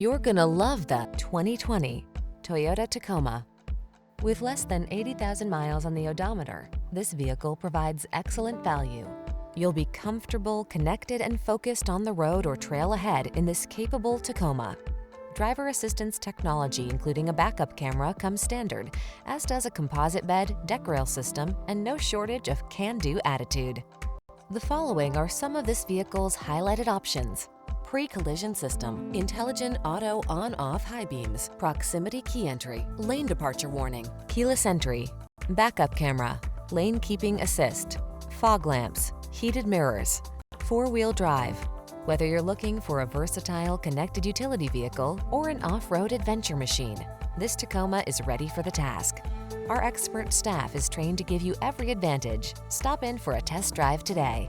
You're gonna love the 2020 Toyota Tacoma. With less than 80,000 miles on the odometer, this vehicle provides excellent value. You'll be comfortable, connected, and focused on the road or trail ahead in this capable Tacoma. Driver assistance technology, including a backup camera, comes standard, as does a composite bed, deck rail system, and no shortage of can-do attitude. The following are some of this vehicle's highlighted options: pre-collision system, intelligent auto on-off high beams, proximity key entry, lane departure warning, keyless entry, backup camera, lane keeping assist, fog lamps, heated mirrors, four-wheel drive. Whether you're looking for a versatile connected utility vehicle or an off-road adventure machine, this Tacoma is ready for the task. Our expert staff is trained to give you every advantage. Stop in for a test drive today.